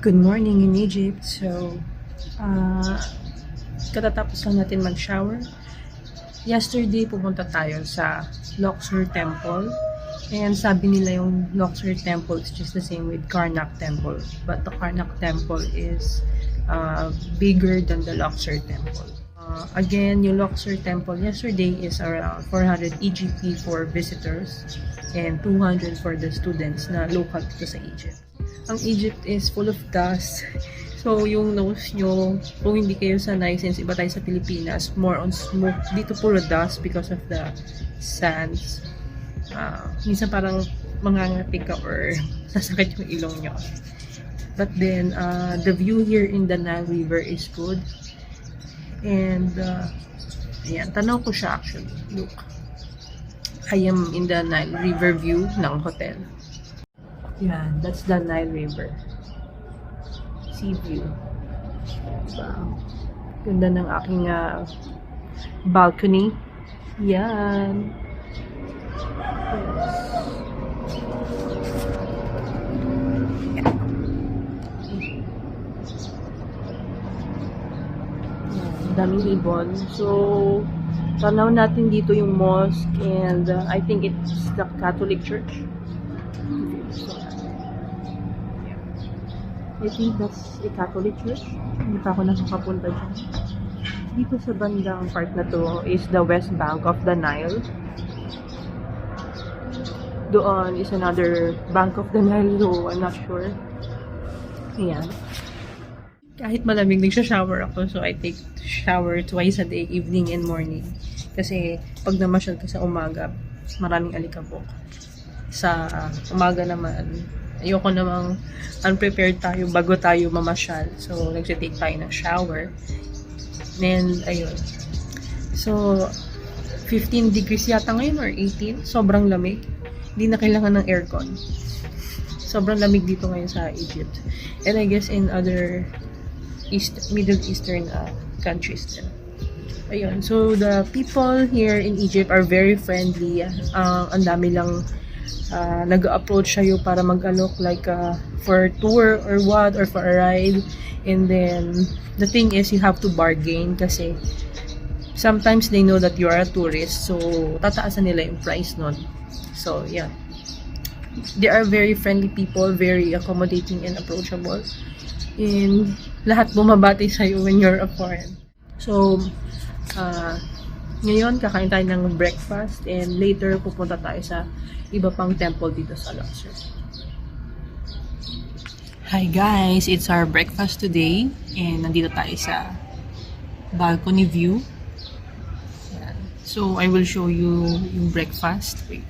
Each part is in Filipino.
Good morning in Egypt. So, katatapos lang natin mag-shower. Yesterday, pumunta tayo sa Luxor Temple. And sabi nila yung Luxor Temple is just the same with Karnak Temple. But the Karnak Temple is bigger than the Luxor Temple. Again, yung Luxor Temple yesterday is around 400 EGP for visitors and 200 for the students na local dito sa Egypt. Ang Egypt is full of dust. So, yung nose nyo, kung hindi kayo sanay, since iba tayo sa Pilipinas, more on smoke. Dito puro dust because of the sands. Minsan parang mangangati ka or sasakit yung ilong nyo. But then, the view here in the Nile River is good. And, ayan, tanaw ko siya actually. Look. I am in the Nile River view ng hotel. Yan, that's the Nile River. Sea view. Wow. Ganda ng aking balcony. Yan. Yes. Daming ibon. So, tanaw natin dito yung mosque and I think it's the Catholic Church. So, I think that's a Catholic church. Hindi pa ako nakakapunta dyan. Dito sa bandang part na to is the west bank of the Nile. Doon is another bank of the Nile, so I'm not sure. Ayan. Kahit malamig, nagsha-shower ako. So I take shower twice a day, evening and morning. Kasi pag namasyal ka sa umaga, maraming alikabok. Sa umaga naman, ayoko namang unprepared tayo bago tayo mamasyal. So, nagsi-take tayo ng shower. And, ayun. So, 15 degrees yata ngayon or 18. Sobrang lamig. Hindi na kailangan ng aircon. Sobrang lamig dito ngayon sa Egypt. And I guess in other Middle Eastern countries din. Ayun. So, the people here in Egypt are very friendly. Ang dami lang nag-approach sa'yo para mag-alok like for a tour or what or for a ride, and then the thing is you have to bargain kasi sometimes they know that you are a tourist, so tataasan nila yung price nun. So yeah, they are very friendly people, very accommodating and approachable, and lahat bumabati sa'yo when you're a foreign. So ngayon kakain tayo ng breakfast and later pupunta tayo sa iba pang temple dito sa Luxor. Hi guys! It's our breakfast today and nandito tayo sa balcony view. Ayan. So, I will show you yung breakfast. Wait.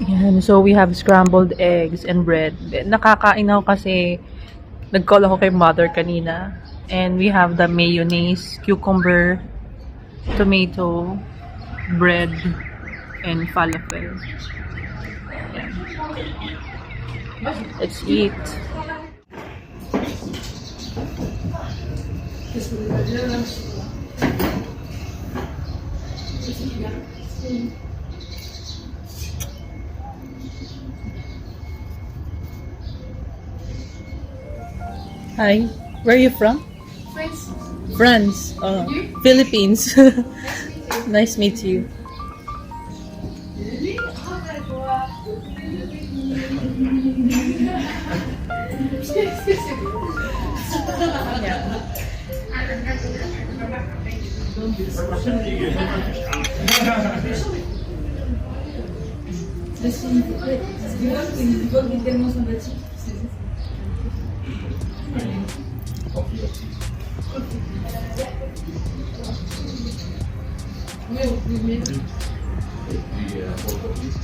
Ayan. So, we have scrambled eggs and bread. Nakakain ako kasi nag-call ako kay mother kanina. And we have the mayonnaise, cucumber, tomato, bread, and falafel. Yeah. Let's eat. Hi, where are you from? France. France. Oh, Philippines. Nice to meet you.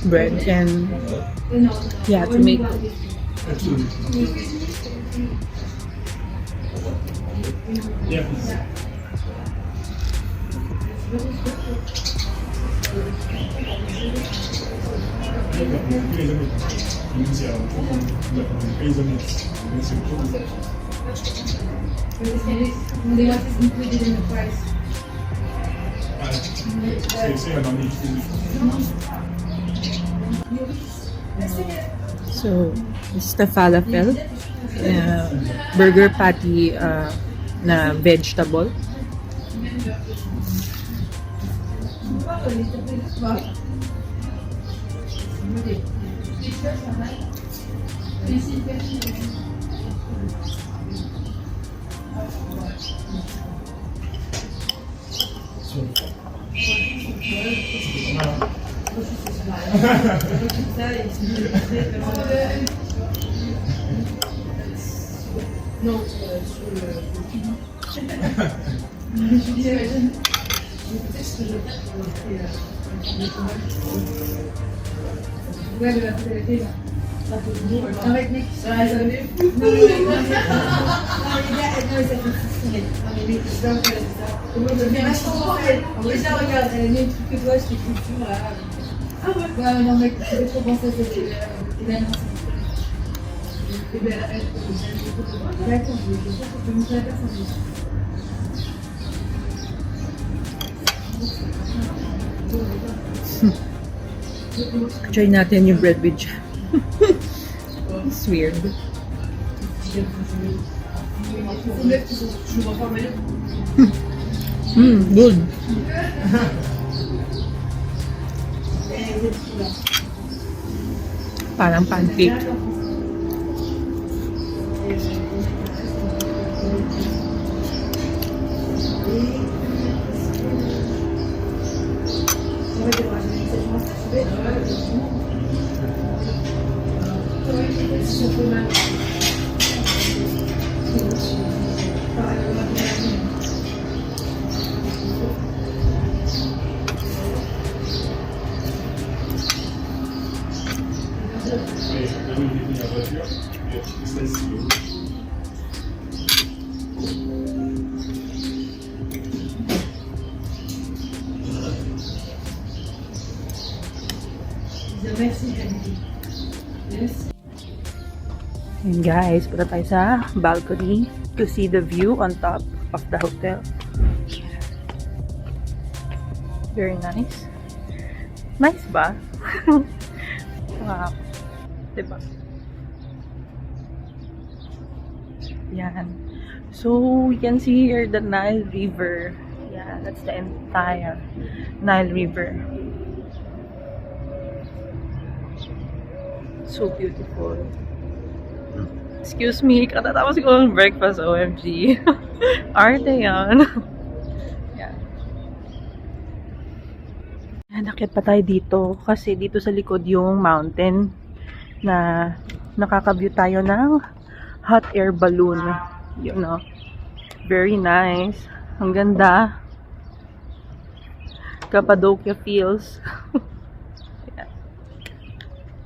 Bread and yeah, tomato. What is included in the price? So, this is the falafel. burger patty na vegetable. Try natin yung bread with jam. It's weird. Good. Parang pancake. And guys, punta tayo sa balcony to see the view on top of the hotel. Very nice. Nice ba? Wow. Diba? Yan. So, we can see here the Nile River. Yeah, that's the entire Nile River. So beautiful. Excuse me, katatapos ko ng breakfast, OMG. Arte yan. Yeah. Nakit pa tayo dito kasi dito sa likod yung mountain na nakaka-view tayo ng hot air balloon. You know, very nice. Ang ganda. Cappadocia feels. Yeah.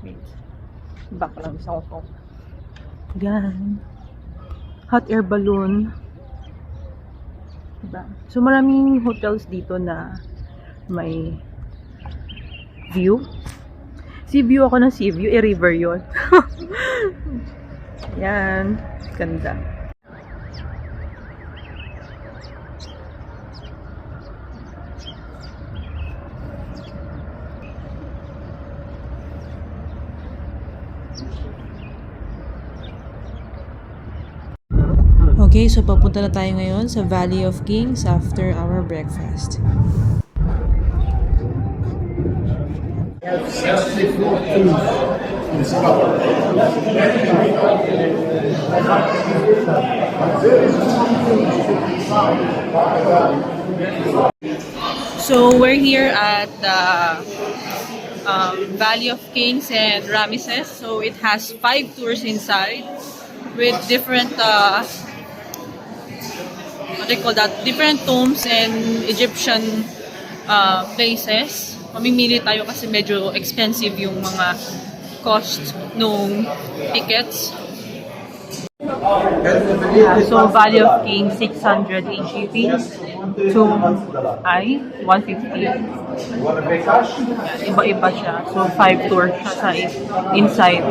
Wait. Back lang sa phone. Yan. Hot air balloon. Diba? So, maraming hotels dito na may view. Sea view ako ng sea view. River yun. Yan. Ganda. Okay, so papunta na tayo ngayon sa Valley of Kings after our breakfast. So we're here at the Valley of Kings and Ramesses. So it has 5 tours inside with different what they call that, different tombs and Egyptian places. Mamimili tayo kasi medyo expensive yung mga cost nung tickets. So Valley of Kings 600 HGP, Tomb I 150. Iba-iba siya. So 5 tours siya sa inside.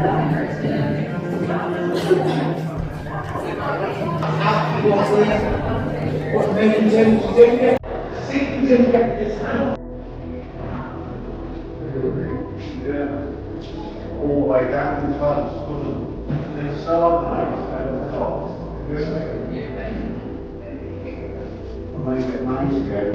All the way down the front, there's so nice at the top. Make it nice again.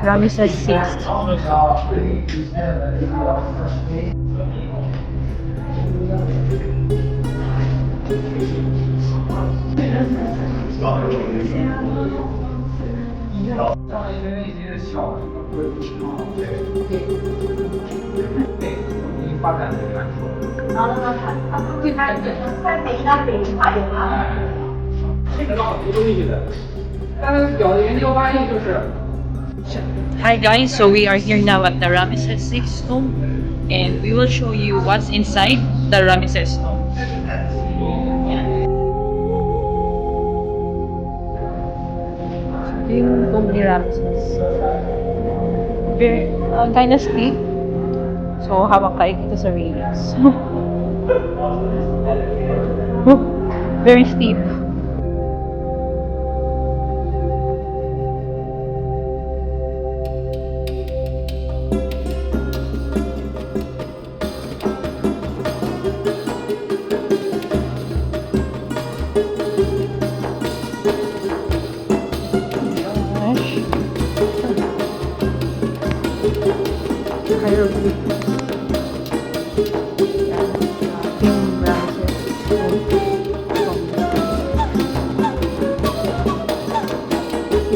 Ramesses 6. Hi guys, so we are here now at the Ramesses 6 tomb and we will show you what's inside the Ramesses tomb. Ito yung tomb ni Ramesses. Very, kind of steep. So, hawak tayo dito sa railings. Very steep.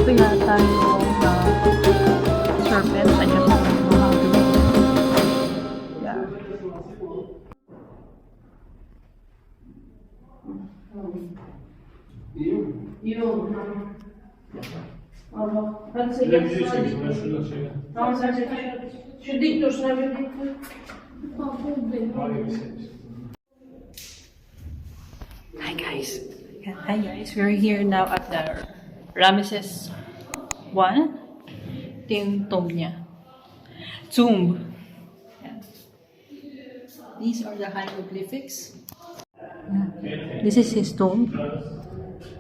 Ito yata yung serpent. I just don't know how to make it. Yeah. Hi guys. Hi guys. We're here now at the Ramesses 1. Ito yung tomb niya. Tomb. Yan. These are the hieroglyphics. Yeah. This is his tomb.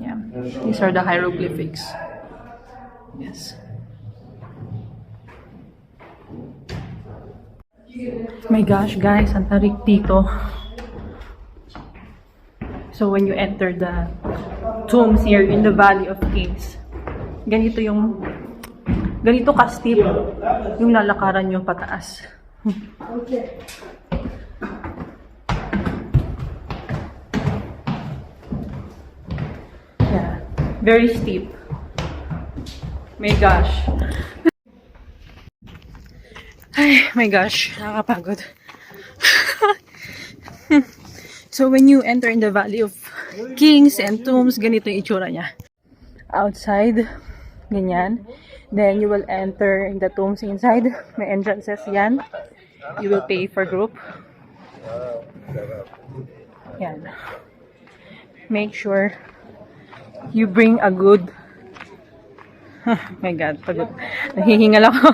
Yeah. These are the hieroglyphics. Yes. My gosh, guys, ang tarik dito. So when you enter the tombs here in the Valley of Kings, ganito ka-steep yung lalakaran nyo pataas. Yeah, very steep. My gosh. Ay, my gosh, nakakapagod. So when you enter in the Valley of Kings and Tombs, ganito yung itsura niya. Outside, ganyan. Then you will enter in the tombs inside. May entrances yan. You will pay for group. Yan. Make sure you bring a good... my God, pagod. Nahihingal ako.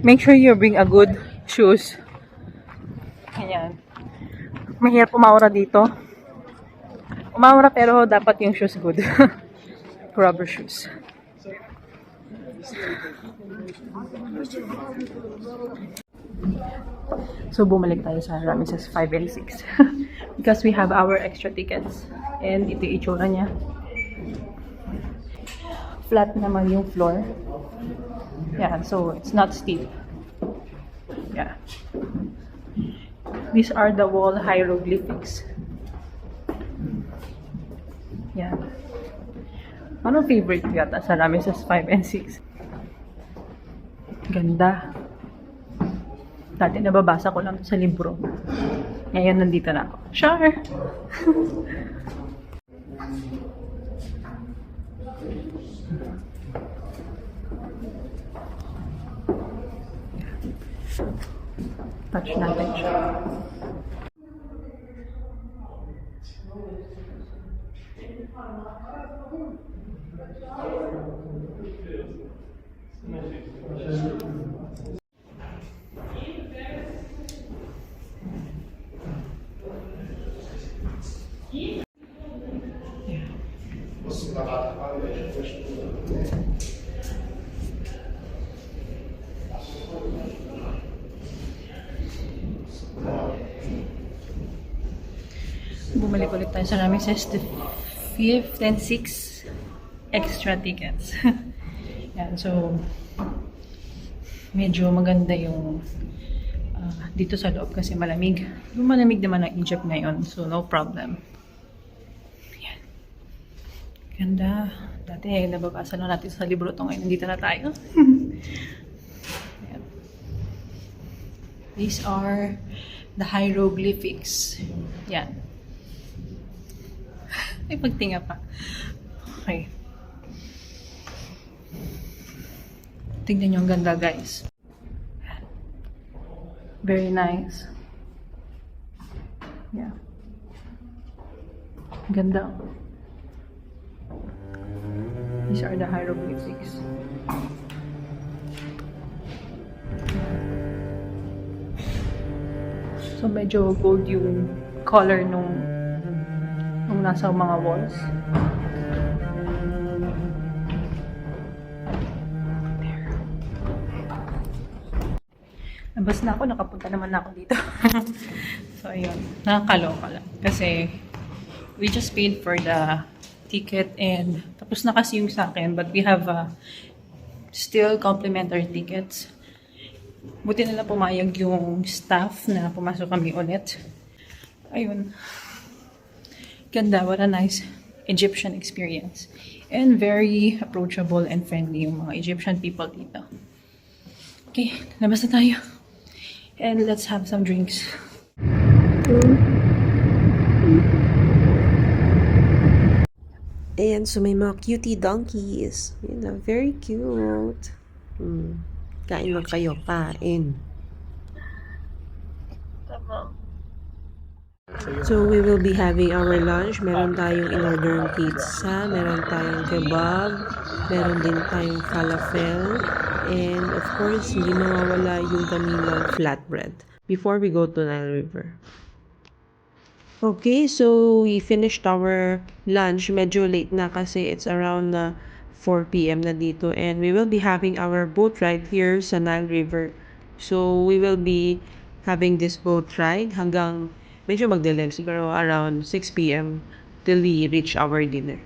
Make sure you bring a good shoes. Ayan. Mahirap umawra dito. Mamura pero dapat yung shoes good. Rubber shoes. So, bumalik tayo sa Ramesses 5 and 6. Because we have our extra tickets. And ito yung itsura niya. Flat naman yung floor. Yeah, so it's not steep. Yeah. These are the wall hieroglyphics. Yeah. Anong favorite ko yata sa Ramesses 5 and 6? Ganda. Dati nababasa ko lang sa libro. Ngayon nandito na ako. Sure! Touch natin siya. Bumalik ulit tayo sa Ramesses the 5th and 6th extra tickets. Yan, so medyo maganda yung dito sa loob kasi malamig. Malamig naman ang Egypt ngayon, so no problem. Yan. Ganda. Dati nababasa lang natin sa libro to, ngayon nandito na tayo. Yan. These are the hieroglyphics. Yan. May pagtinga pa. Okay. Tignan nyo ang ganda, guys. Very nice. Yeah. Ganda. These are the hieroglyphics. So, medyo gold yung color nung nasa mga walls. There. Labas na ako, nakapunta naman na ako dito. So, ayun. Nakakaloka lang. Kasi, we just paid for the ticket and tapos na kasi yung sa akin. But we have still complimentary tickets. Buti nila pumayag yung staff na pumasok kami ulit. Ayun. Ganda, what a nice Egyptian experience. And very approachable and friendly yung mga Egyptian people dito. Okay, labas na tayo. And let's have some drinks. Ayan, so may mga cutie donkeys. Yun na, very cute. Kain lang kayo, kain. So, we will be having our lunch. Meron tayong in-order ng pizza, meron tayong kebab, meron din tayong falafel, and of course, hindi mawawala yung kanilang flatbread before we go to Nile River. Okay, so we finished our lunch. Medyo late na kasi it's around 4 p.m. na dito, and we will be having our boat ride here sa Nile River. So, we will be having this boat ride hanggang medyo magdilim, siguro around 6 p.m. till we reach our dinner.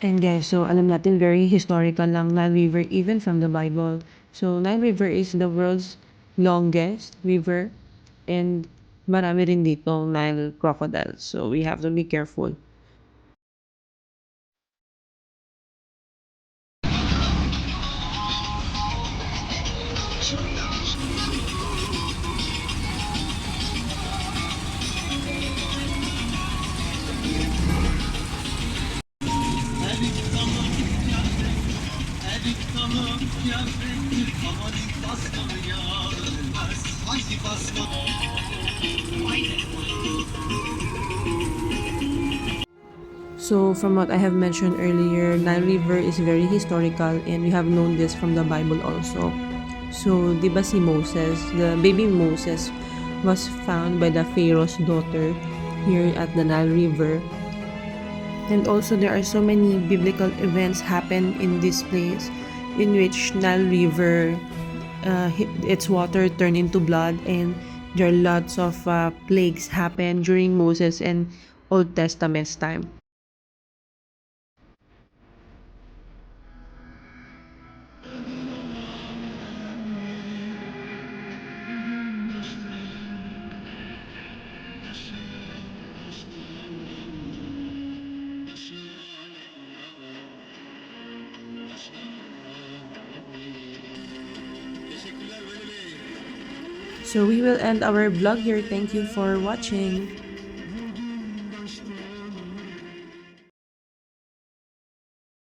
And guys, so alam natin very historical lang Nile River even from the Bible. So Nile River is the world's longest river and marami rin dito Nile crocodiles. So we have to be careful. So from what I have mentioned earlier, Nile River is very historical and we have known this from the Bible also. So, di ba si Moses, the baby Moses was found by the Pharaoh's daughter here at the Nile River. And also there are so many biblical events happen in this place in which Nile River, its water turned into blood, and there are lots of plagues happen during Moses and Old Testament's time. So we will end our vlog here. Thank you for watching.